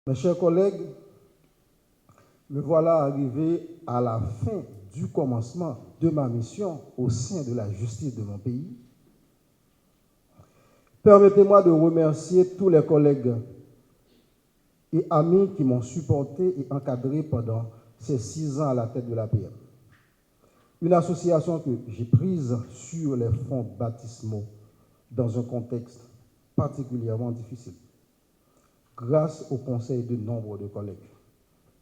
Mes chers collègues, me voilà arrivé à la fin du commencement de ma mission au sein de la justice de mon pays. Permettez-moi de remercier tous les collègues et amis qui m'ont supporté et encadré pendant ces 6 ans à la tête de l'APM. Une association que j'ai prise sur les fonds baptismaux dans un contexte particulièrement difficile. Grâce au conseil de nombre de collègues,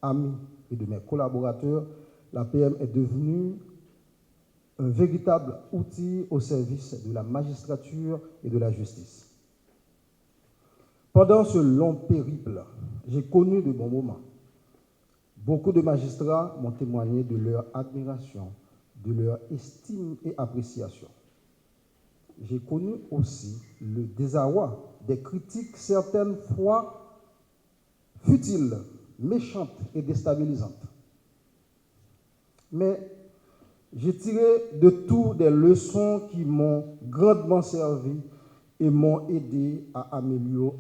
amis et de mes collaborateurs, l'APM est devenue un véritable outil au service de la magistrature et de la justice. Pendant ce long périple, j'ai connu de bons moments. Beaucoup de magistrats m'ont témoigné de leur admiration, de leur estime et appréciation. J'ai connu aussi le désarroi des critiques certaines fois futiles, méchantes et déstabilisantes. Mais j'ai tiré de tout des leçons qui m'ont grandement servi et m'ont aidé à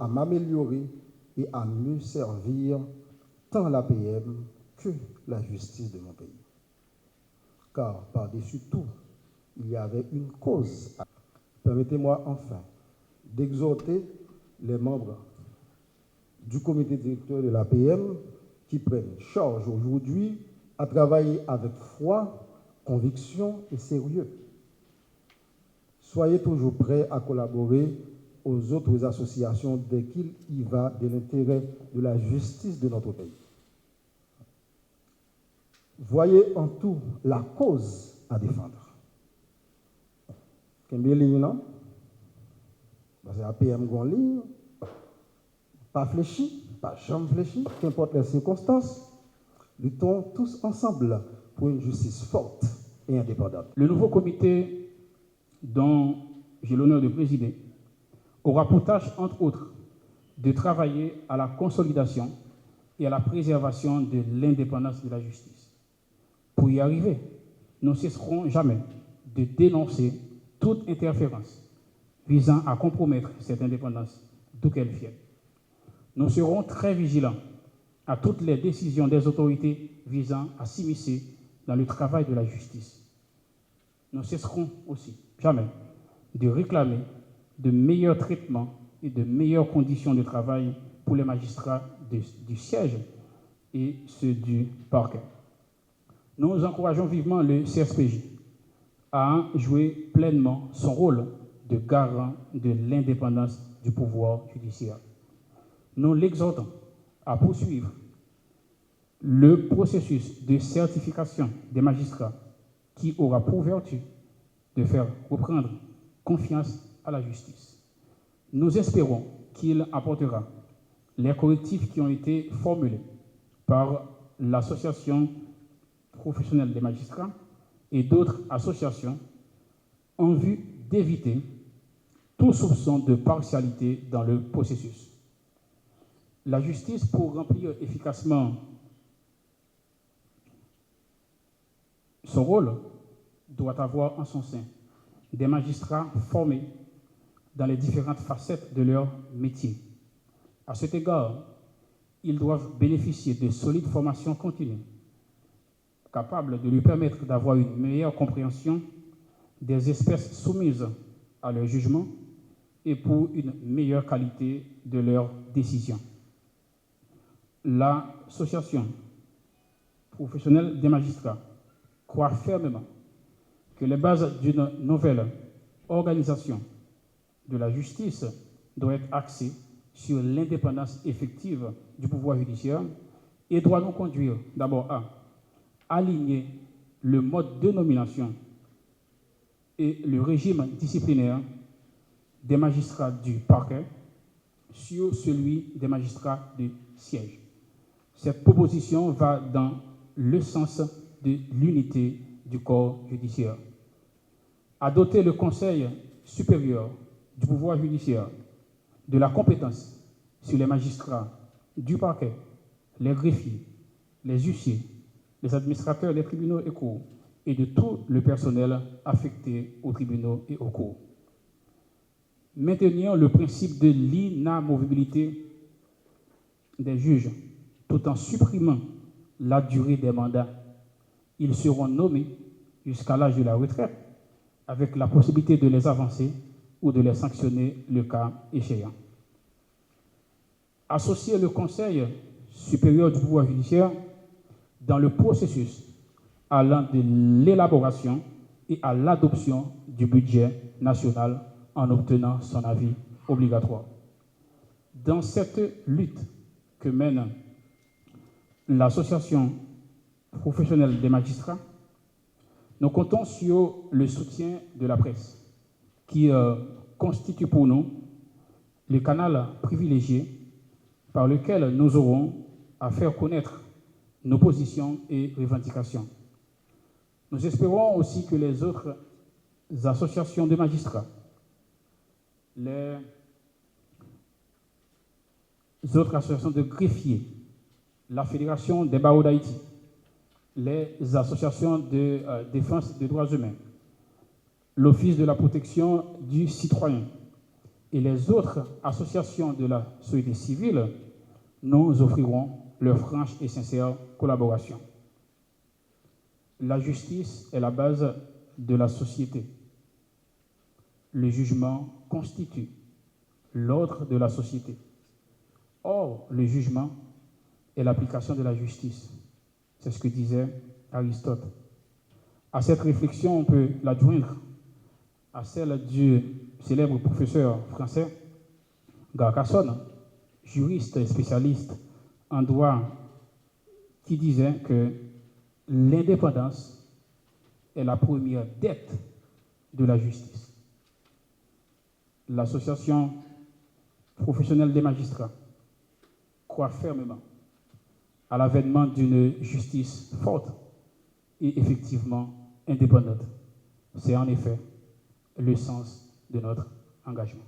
m'améliorer et à mieux servir tant l'APM que la justice de mon pays. Car par-dessus tout, il y avait une cause. Permettez-moi enfin d'exhorter les membres du comité directeur de l'APM qui prennent charge aujourd'hui à travailler avec foi, conviction et sérieux. Soyez toujours prêts à collaborer aux autres associations dès qu'il y va de l'intérêt de la justice de notre pays. Voyez en tout la cause à défendre. Combien de lignes, non? Parce que l'APM gon ligne, pas fléchi, pas jamais fléchi, qu'importe les circonstances, luttons tous ensemble pour une justice forte et indépendante. Le nouveau comité dont j'ai l'honneur de présider aura pour tâche, entre autres, de travailler à la consolidation et à la préservation de l'indépendance de la justice. Pour y arriver, nous ne cesserons jamais de dénoncer toute interférence visant à compromettre cette indépendance, d'où qu'elle vienne. Nous serons très vigilants à toutes les décisions des autorités visant à s'immiscer dans le travail de la justice. Nous cesserons aussi jamais de réclamer de meilleurs traitements et de meilleures conditions de travail pour les magistrats du siège et ceux du parquet. Nous encourageons vivement le CSPJ à jouer pleinement son rôle de garant de l'indépendance du pouvoir judiciaire. Nous l'exhortons à poursuivre le processus de certification des magistrats qui aura pour vertu de faire reprendre confiance à la justice. Nous espérons qu'il apportera les correctifs qui ont été formulés par l'Association professionnelle des magistrats et d'autres associations en vue d'éviter tout soupçon de partialité dans le processus. La justice, pour remplir efficacement son rôle, doit avoir en son sein des magistrats formés dans les différentes facettes de leur métier. À cet égard, ils doivent bénéficier de solides formations continues, capables de lui permettre d'avoir une meilleure compréhension des espèces soumises à leur jugement et pour une meilleure qualité de leurs décisions. L'association professionnelle des magistrats croit fermement que les bases d'une nouvelle organisation de la justice doivent être axées sur l'indépendance effective du pouvoir judiciaire et doit nous conduire d'abord à aligner le mode de nomination et le régime disciplinaire des magistrats du parquet sur celui des magistrats du siège. Cette proposition va dans le sens de l'unité du corps judiciaire. À doter le Conseil supérieur du pouvoir judiciaire de la compétence sur les magistrats du parquet, les greffiers, les huissiers, les administrateurs des tribunaux et cours et de tout le personnel affecté aux tribunaux et aux cours. Maintenir le principe de l'inamovibilité des juges, tout en supprimant la durée des mandats. Ils seront nommés jusqu'à l'âge de la retraite, avec la possibilité de les avancer ou de les sanctionner le cas échéant. Associer le Conseil supérieur du pouvoir judiciaire dans le processus allant de l'élaboration et à l'adoption du budget national en obtenant son avis obligatoire. Dans cette lutte que mène l'Association professionnelle des magistrats, nous comptons sur le soutien de la presse, qui constitue pour nous le canal privilégié par lequel nous aurons à faire connaître nos positions et revendications. Nous espérons aussi que les autres associations de magistrats, les autres associations de greffiers, la Fédération des barreaux d'Haïti, les associations de défense des droits humains, l'Office de la protection du citoyen et les autres associations de la société civile nous offriront leur franche et sincère collaboration. La justice est la base de la société. Le jugement constitue l'ordre de la société. Or, le jugement est l'application de la justice. C'est ce que disait Aristote. À cette réflexion, on peut l'adjoindre à celle du célèbre professeur français Carcassonne, juriste et spécialiste en droit, qui disait que l'indépendance est la première dette de la justice. L'association professionnelle des magistrats croit fermement à l'avènement d'une justice forte et effectivement indépendante. C'est en effet le sens de notre engagement.